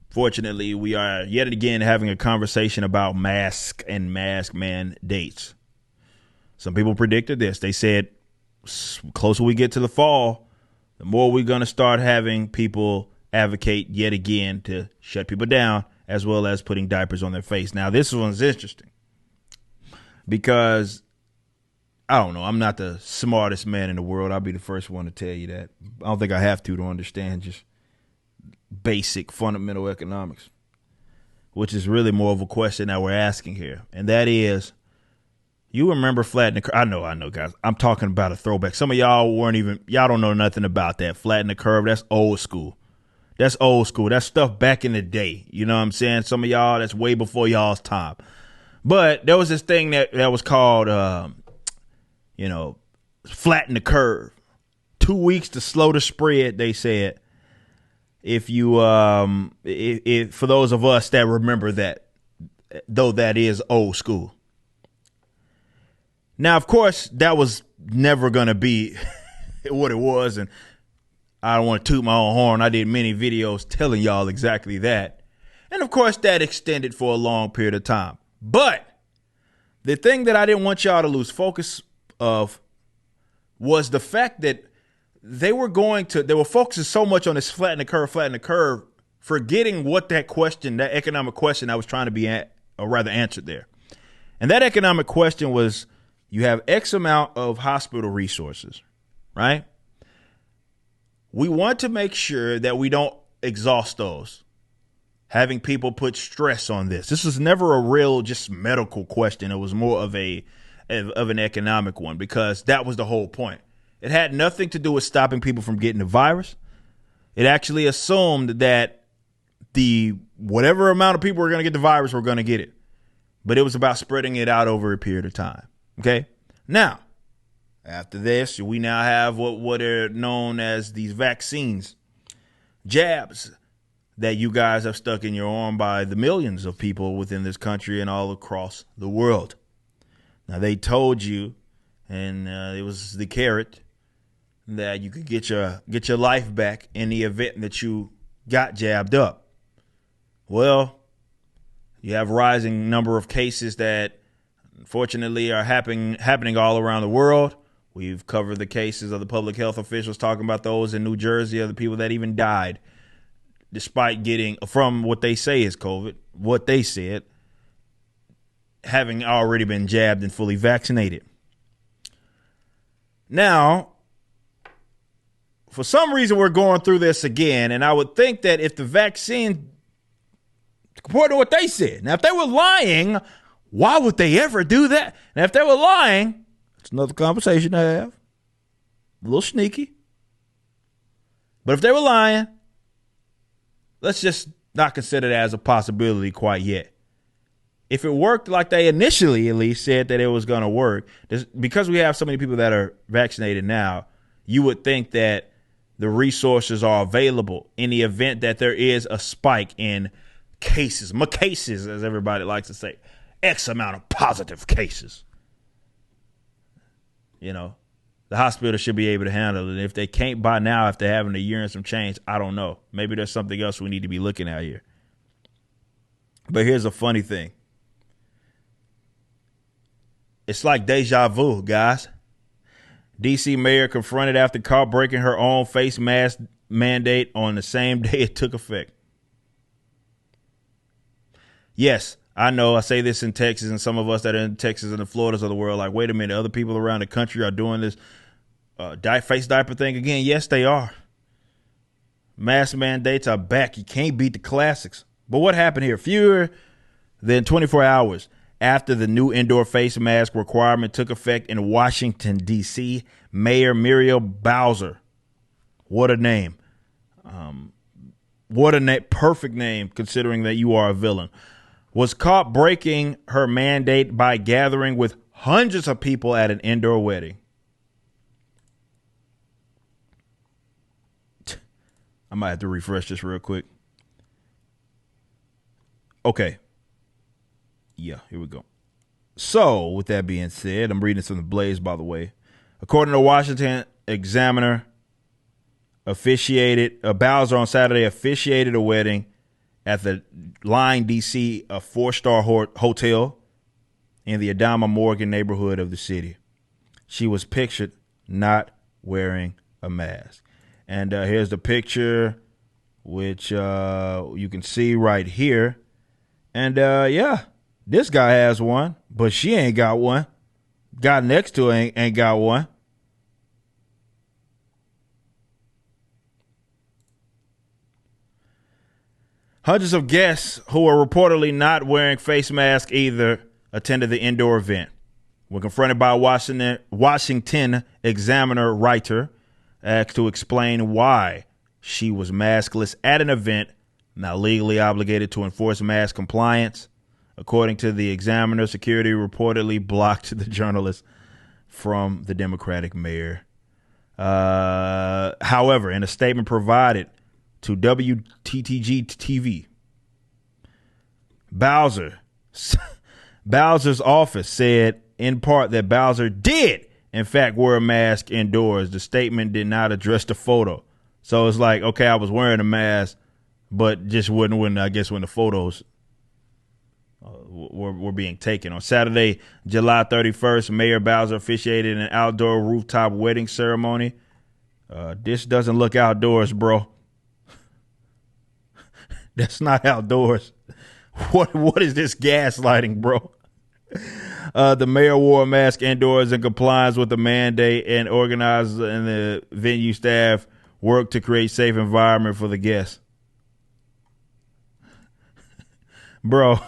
Fortunately, we are yet again having a conversation about mask and mask mandates. Some people predicted this. They said, closer we get to the fall, the more we're going to start having people advocate yet again to shut people down, as well as putting diapers on their face. Now, this one's interesting because, I don't know, I'm not the smartest man in the world. I'll be the first one to tell you that. I don't think I have to understand just basic fundamental economics, which is really more of a question that we're asking here. And that is, you remember flattening the curve? I know, guys. I'm talking about a throwback. Some of y'all y'all don't know nothing about that. Flatten the curve, that's old school. That's old school. That's stuff back in the day. You know what I'm saying? Some of y'all, that's way before y'all's time. But there was this thing that was called, flatten the curve. 2 weeks to slow the spread, they said. If you, for those of us that remember that, though that is old school. Now, of course, that was never going to be what it was, and I don't want to toot my own horn. I did many videos telling y'all exactly that. And, of course, that extended for a long period of time. But the thing that I didn't want y'all to lose focus of was the fact that they were focusing so much on this flatten the curve, forgetting what that economic question I was trying to be answered there. And that economic question was, you have X amount of hospital resources, right? We want to make sure that we don't exhaust those, having people put stress on this. This was never a real just medical question. It was more of an economic one, because that was the whole point. It had nothing to do with stopping people from getting the virus. It actually assumed that whatever amount of people were going to get the virus were going to get it. But it was about spreading it out over a period of time. Okay? Now, after this, we now have what are known as these vaccines, jabs that you guys have stuck in your arm by the millions of people within this country and all across the world. Now, they told you, and it was the carrot, that you could get your life back in the event that you got jabbed up. Well, you have a rising number of cases that unfortunately are happening all around the world. We've covered the cases of the public health officials talking about those in New Jersey, of the people that even died despite getting, from what they say is COVID, what they said, having already been jabbed and fully vaccinated. Now, for some reason, we're going through this again, and I would think that if the vaccine, according to what they said, now if they were lying, why would they ever do that? And if they were lying, it's another conversation to have. A little sneaky. But if they were lying, let's just not consider that as a possibility quite yet. If it worked like they initially at least said that it was going to work, because we have so many people that are vaccinated now, you would think that the resources are available in the event that there is a spike in cases, as everybody likes to say, X amount of positive cases. You know, the hospital should be able to handle it. If they can't by now, if they're having a year and some change, I don't know. Maybe there's something else we need to be looking at here. But here's a funny thing. It's like deja vu, guys. D.C. mayor confronted after caught breaking her own face mask mandate on the same day it took effect. Yes, I know I say this in Texas, and some of us that are in Texas and the Floridas of the world, like, wait a minute, other people around the country are doing this face diaper thing again. Yes, they are. Mask mandates are back. You can't beat the classics. But what happened here? Fewer than 24 hours after the new indoor face mask requirement took effect in Washington, D.C., Mayor Muriel Bowser, what a name. Perfect name considering that you are a villain, was caught breaking her mandate by gathering with hundreds of people at an indoor wedding. I might have to refresh this real quick. Okay. Yeah, here we go. So, with that being said, I'm reading this from the Blaze, by the way. According to Washington Examiner, Bowser on Saturday officiated a wedding at the Line DC, a 4-star hotel in the Adama Morgan neighborhood of the city. She was pictured not wearing a mask. And here's the picture, which you can see right here. And yeah, this guy has one, but she ain't got one. Guy next to her ain't got one. Hundreds of guests who are reportedly not wearing face masks either attended the indoor event. When confronted by a Washington Examiner writer, asked to explain why she was maskless at an event not legally obligated to enforce mask compliance. According to the Examiner, security reportedly blocked the journalist from the Democratic mayor. However, in a statement provided to WTTG TV, Bowser's office said in part that Bowser did, in fact, wear a mask indoors. The statement did not address the photo. So it's like, okay, I was wearing a mask, but just wouldn't when the photos were being taken. On Saturday, July 31st, Mayor Bowser officiated an outdoor rooftop wedding ceremony. This doesn't look outdoors, bro. That's not outdoors. What is this gaslighting, bro? The mayor wore a mask indoors in compliance with the mandate, and organizers and the venue staff worked to create a safe environment for the guests. Bro,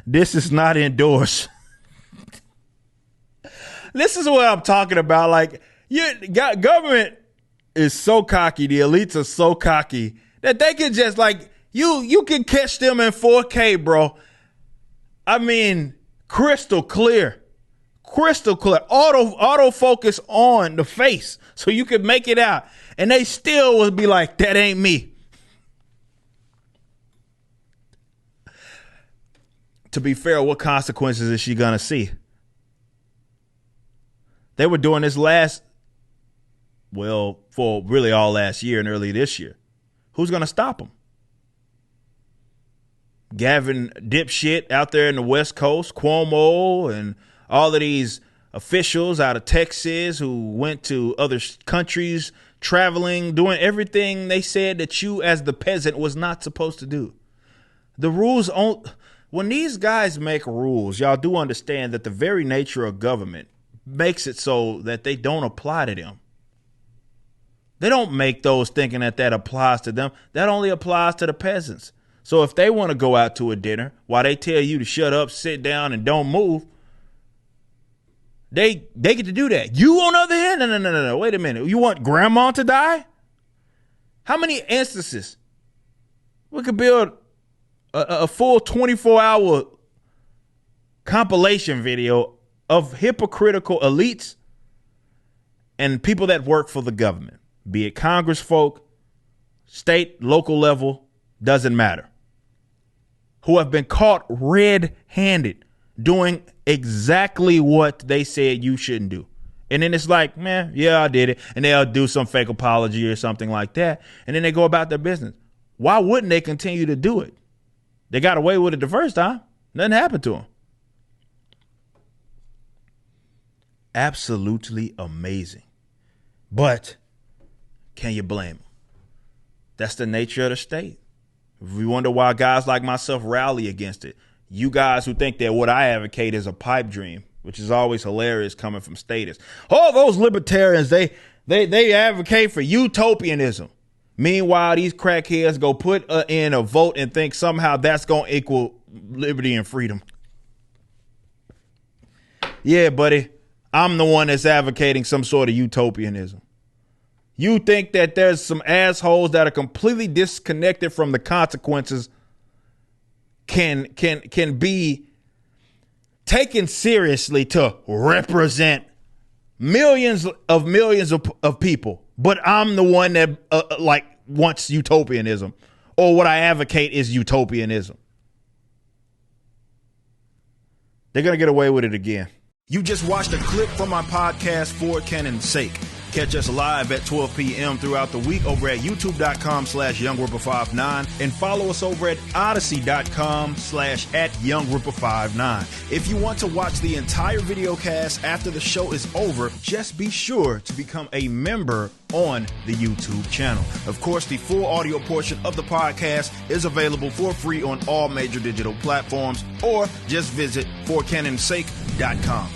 this is not indoors. This is what I'm talking about. Like, government is so cocky. The elites are so cocky that they can just like, you can catch them in 4K, bro. I mean, crystal clear, autofocus on the face so you can make it out. And they still would be like, that ain't me. To be fair, what consequences is she going to see? They were doing this for really all last year and early this year. Who's going to stop them? Gavin dipshit out there in the West Coast, Cuomo, and all of these officials out of Texas who went to other countries, traveling, doing everything they said that you as the peasant was not supposed to do. The rules, when these guys make rules, y'all do understand that the very nature of government makes it so that they don't apply to them. They don't make those thinking that applies to them. That only applies to the peasants. So if they want to go out to a dinner while they tell you to shut up, sit down, and don't move, they get to do that. You, on the other hand, no. Wait a minute. You want grandma to die? How many instances? We could build a full 24-hour compilation video of hypocritical elites and people that work for the government, be it Congress folk, state, local level, doesn't matter, who have been caught red-handed doing exactly what they said you shouldn't do. And then it's like, man, yeah, I did it. And they'll do some fake apology or something like that. And then they go about their business. Why wouldn't they continue to do it? They got away with it the first time. Nothing happened to them. Absolutely amazing. But can you blame them? That's the nature of the state. We wonder why guys like myself rally against it. You guys who think that what I advocate is a pipe dream, which is always hilarious coming from statists. Oh, those libertarians, they advocate for utopianism. Meanwhile, these crackheads go put in a vote and think somehow that's going to equal liberty and freedom. Yeah, buddy, I'm the one that's advocating some sort of utopianism. You think that there's some assholes that are completely disconnected from the consequences can be taken seriously to represent millions of people, but I'm the one that wants utopianism, or what I advocate is utopianism. They're going to get away with it again. You just watched a clip from my podcast, For Canon's Sake. Catch us live at 12 p.m. throughout the week over at youtube.com/YoungRipper59 and follow us over at odyssey.com/@YoungRipper59. If you want to watch the entire video cast after the show is over, just be sure to become a member on the YouTube channel. Of course, the full audio portion of the podcast is available for free on all major digital platforms, or just visit forcanonsake.com.